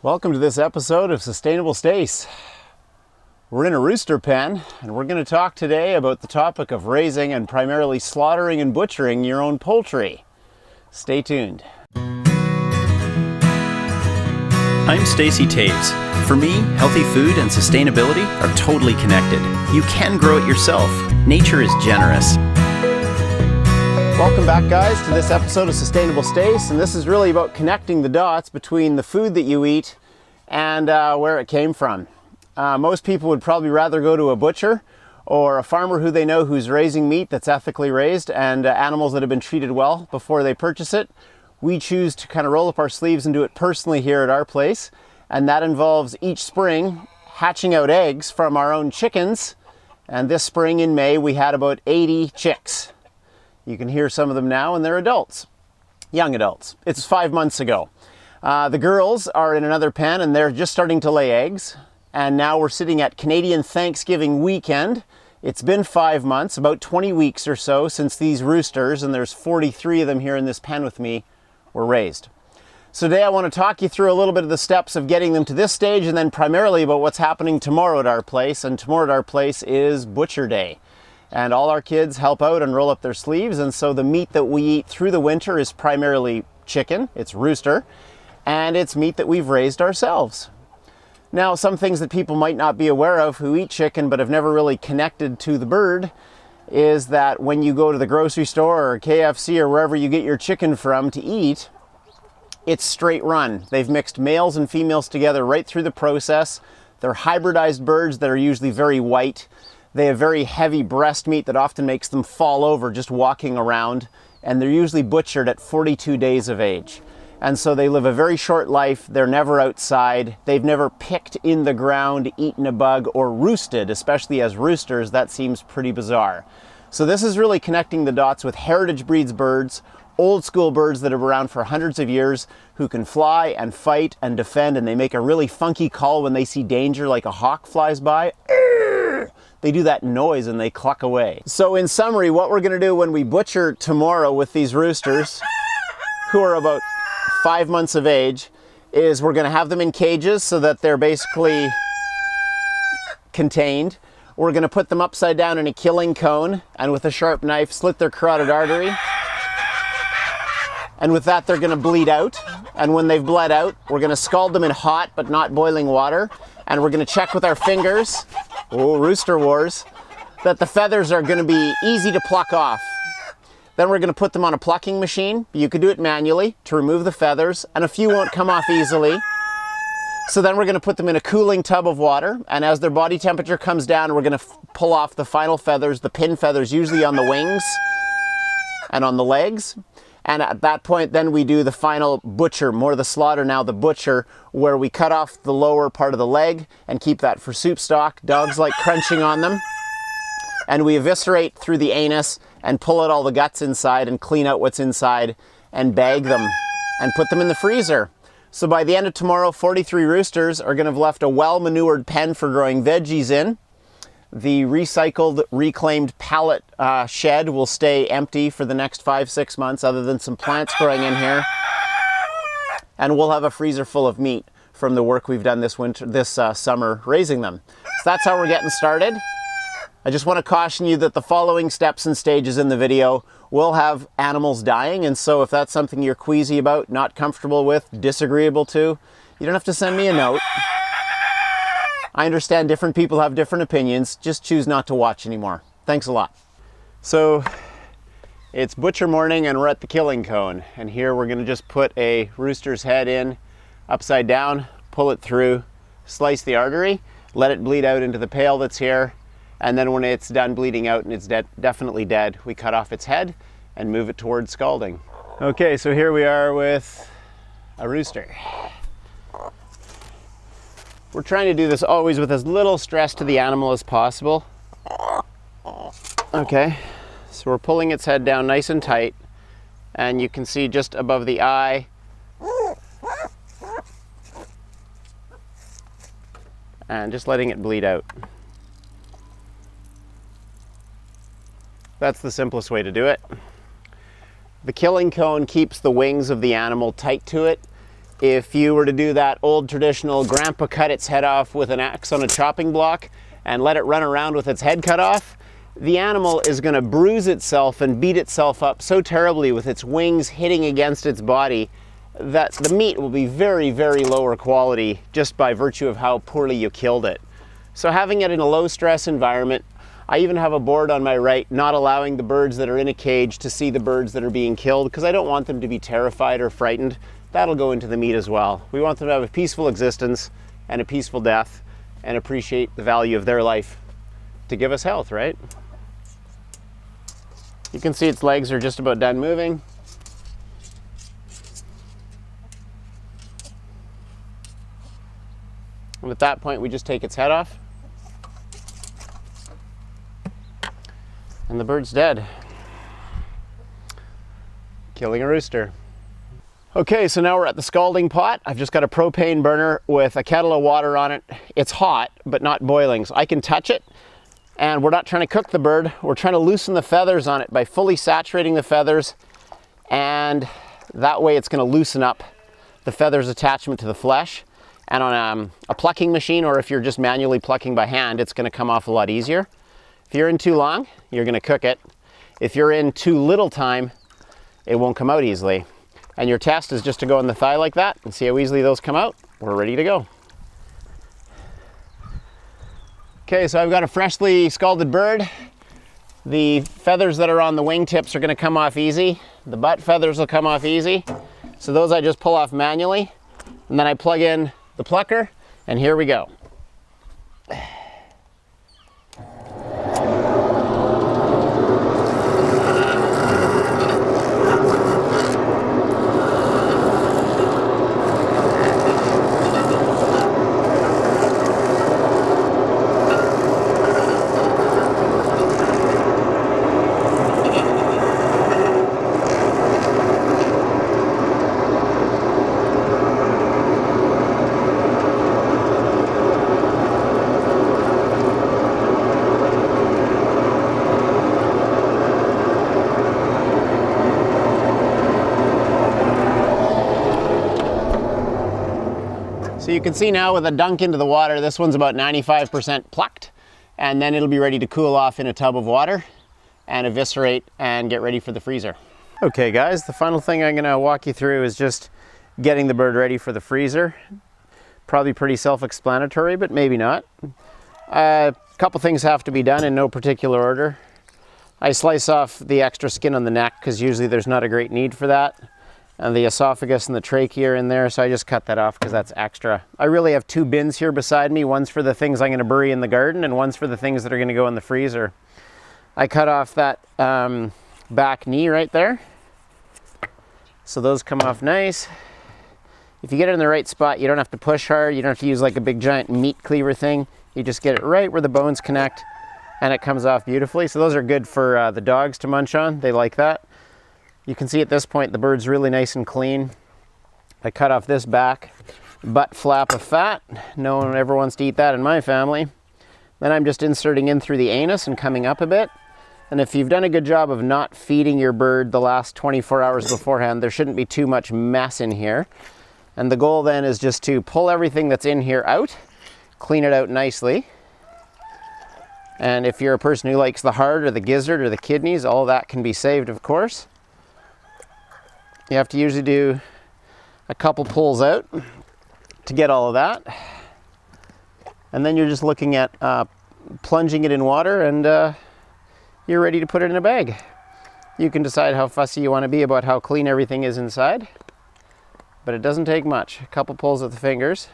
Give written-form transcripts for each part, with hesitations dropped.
Welcome to this episode of Sustainable Stace. We're in a rooster pen, and we're going to talk today about the topic of raising and primarily slaughtering and butchering your own poultry. Stay tuned. I'm Stacy Taves. For me, healthy food and sustainability are totally connected. You can grow it yourself. Nature is generous. Welcome back, guys, to this episode of Sustainable Stace, and this is really about connecting the dots between the food that you eat and where it came from. Most people would probably rather go to a butcher or a farmer who they know who's raising meat that's ethically raised and animals that have been treated well before they purchase it. We choose to kind of roll up our sleeves and do it personally here at our place, and that involves each spring hatching out eggs from our own chickens. And this spring in May we had about 80 chicks. You can hear some of them now, and they're adults, young adults. It's 5 months ago. The girls are in another pen, and they're just starting to lay eggs. And now we're sitting at Canadian Thanksgiving weekend. It's been 5 months, about 20 weeks or so, since these roosters, and there's 43 of them here in this pen with me, were raised. So today I want to talk you through a little bit of the steps of getting them to this stage, and then primarily about what's happening tomorrow at our place. And tomorrow at our place is Butcher Day. And all our kids help out and roll up their sleeves, and so the meat that we eat through the winter is primarily chicken, it's rooster, and it's meat that we've raised ourselves. Now, some things that people might not be aware of who eat chicken but have never really connected to the bird is that when you go to the grocery store or KFC or wherever you get your chicken from to eat, it's straight run. They've mixed males and females together right through the process. They're hybridized birds that are usually very white. They have very heavy breast meat that often makes them fall over just walking around, and they're usually butchered at 42 days of age. And so they live a very short life. They're never outside. They've never picked in the ground, eaten a bug, or roosted, especially as roosters. That seems pretty bizarre. So this is really connecting the dots with heritage breeds birds, old school birds that have been around for hundreds of years, who can fly and fight and defend, and they make a really funky call when they see danger, like a hawk flies by. They do that noise and they cluck away. So in summary, what we're gonna do when we butcher tomorrow with these roosters, who are about 5 months of age, is we're gonna have them in cages so that they're basically contained. We're gonna put them upside down in a killing cone and with a sharp knife slit their carotid artery. And with that, they're gonna bleed out. And when they've bled out, we're gonna scald them in hot but not boiling water. And we're gonna check with our fingers, oh, rooster wars, that the feathers are gonna be easy to pluck off. Then we're gonna put them on a plucking machine. You could do it manually to remove the feathers, and a few won't come off easily. So then we're gonna put them in a cooling tub of water, and as their body temperature comes down, we're gonna pull off the final feathers, the pin feathers, usually on the wings and on the legs. And at that point, then we do the final butcher, more the slaughter now, the butcher, where we cut off the lower part of the leg and keep that for soup stock. Dogs like crunching on them. And we eviscerate through the anus and pull out all the guts inside and clean out what's inside and bag them and put them in the freezer. So by the end of tomorrow, 43 roosters are gonna have left a well-manured pen for growing veggies in. The recycled, reclaimed pallet shed will stay empty for the next 5-6 months, other than some plants growing in here. And we'll have a freezer full of meat from the work we've done this summer raising them. So that's how we're getting started. I just want to caution you that the following steps and stages in the video will have animals dying, and so if that's something you're queasy about, not comfortable with, disagreeable to, you don't have to send me a note. I understand different people have different opinions. Just choose not to watch anymore. Thanks a lot. So it's butcher morning and we're at the killing cone. And here we're gonna just put a rooster's head in upside down, pull it through, slice the artery, let it bleed out into the pail that's here. And then when it's done bleeding out and it's definitely dead, we cut off its head and move it towards scalding. Okay, so here we are with a rooster. We're trying to do this always with as little stress to the animal as possible. Okay, so we're pulling its head down nice and tight, and you can see just above the eye, and just letting it bleed out. That's the simplest way to do it. The killing cone keeps the wings of the animal tight to it, If you were to do that old traditional grandpa cut its head off with an axe on a chopping block and let it run around with its head cut off, the animal is going to bruise itself and beat itself up so terribly with its wings hitting against its body that the meat will be very, very lower quality just by virtue of how poorly you killed it. So having it in a low stress environment, I even have a board on my right not allowing the birds that are in a cage to see the birds that are being killed because I don't want them to be terrified or frightened. That'll go into the meat as well. We want them to have a peaceful existence and a peaceful death and appreciate the value of their life to give us health, right? You can see its legs are just about done moving. And at that point, we just take its head off. And the bird's dead. Killing a rooster. Okay, so now we're at the scalding pot. I've just got a propane burner with a kettle of water on it. It's hot, but not boiling, so I can touch it. And we're not trying to cook the bird. We're trying to loosen the feathers on it by fully saturating the feathers. And that way it's going to loosen up the feathers attachment to the flesh. And on a plucking machine, or if you're just manually plucking by hand, it's going to come off a lot easier. If you're in too long, you're going to cook it. If you're in too little time, it won't come out easily. And your test is just to go in the thigh like that and see how easily those come out. We're ready to go. Okay, so I've got a freshly scalded bird. The feathers that are on the wingtips are going to come off easy. The butt feathers will come off easy. So those I just pull off manually. And then I plug in the plucker, and here we go. So you can see now with a dunk into the water, this one's about 95% plucked, and then it'll be ready to cool off in a tub of water and eviscerate and get ready for the freezer. Okay guys, the final thing I'm gonna walk you through is just getting the bird ready for the freezer. Probably pretty self-explanatory, but maybe not. A couple things have to be done in no particular order. I slice off the extra skin on the neck because usually there's not a great need for that. And the esophagus and the trachea are in there, so I just cut that off because that's extra. I really have two bins here beside me. One's for the things I'm going to bury in the garden, and one's for the things that are going to go in the freezer. I cut off that back knee right there. So those come off nice. If you get it in the right spot, you don't have to push hard. You don't have to use like a big giant meat cleaver thing. You just get it right where the bones connect, and it comes off beautifully. So those are good for the dogs to munch on. They like that. You can see at this point the bird's really nice and clean. I cut off this back butt flap of fat. No one ever wants to eat that in my family. Then I'm just inserting in through the anus and coming up a bit. And if you've done a good job of not feeding your bird the last 24 hours beforehand, there shouldn't be too much mess in here. And the goal then is just to pull everything that's in here out, clean it out nicely. And if you're a person who likes the heart or the gizzard or the kidneys, all that can be saved, of course. You have to usually do a couple pulls out to get all of that. And then you're just looking at plunging it in water, and you're ready to put it in a bag. You can decide how fussy you want to be about how clean everything is inside, but it doesn't take much. A couple pulls with the fingers.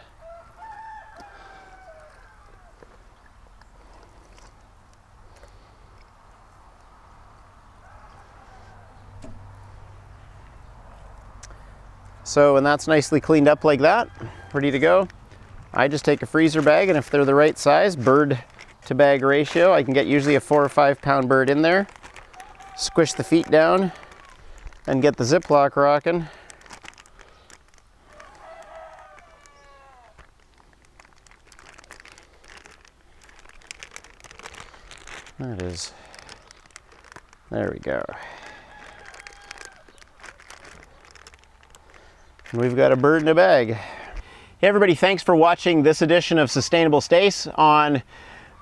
So when that's nicely cleaned up like that, ready to go, I just take a freezer bag, and if they're the right size, bird to bag ratio, I can get usually a 4 or 5 pound bird in there, squish the feet down, and get the Ziploc rocking. There it is. There we go. We've got a bird in a bag. Hey everybody, thanks for watching this edition of Sustainable Stace on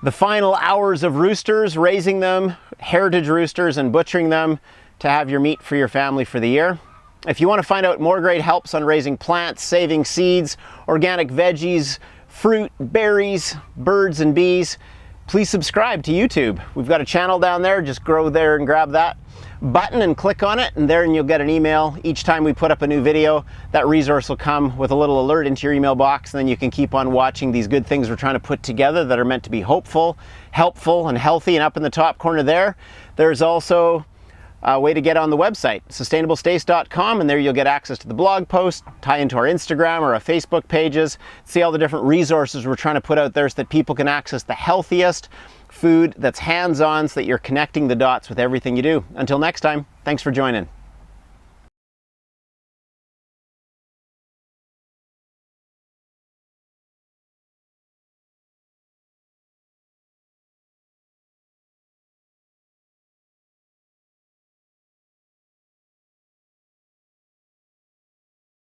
the final hours of roosters, raising them, heritage roosters, and butchering them to have your meat for your family for the year. If you want to find out more great helps on raising plants, saving seeds, organic veggies, fruit, berries, birds, and bees, please subscribe to YouTube. We've got a channel down there. Just go there and grab that button and click on it, and there you'll get an email each time we put up a new video. That resource will come with a little alert into your email box, and then you can keep on watching these good things we're trying to put together that are meant to be hopeful, helpful, and healthy. And up in the top corner there's also a way to get on the website, sustainablestace.com, and there you'll get access to the blog post, tie into our Instagram or our Facebook pages, see all the different resources we're trying to put out there so that people can access the healthiest food that's hands-on, so that you're connecting the dots with everything you do. Until next time, thanks for joining.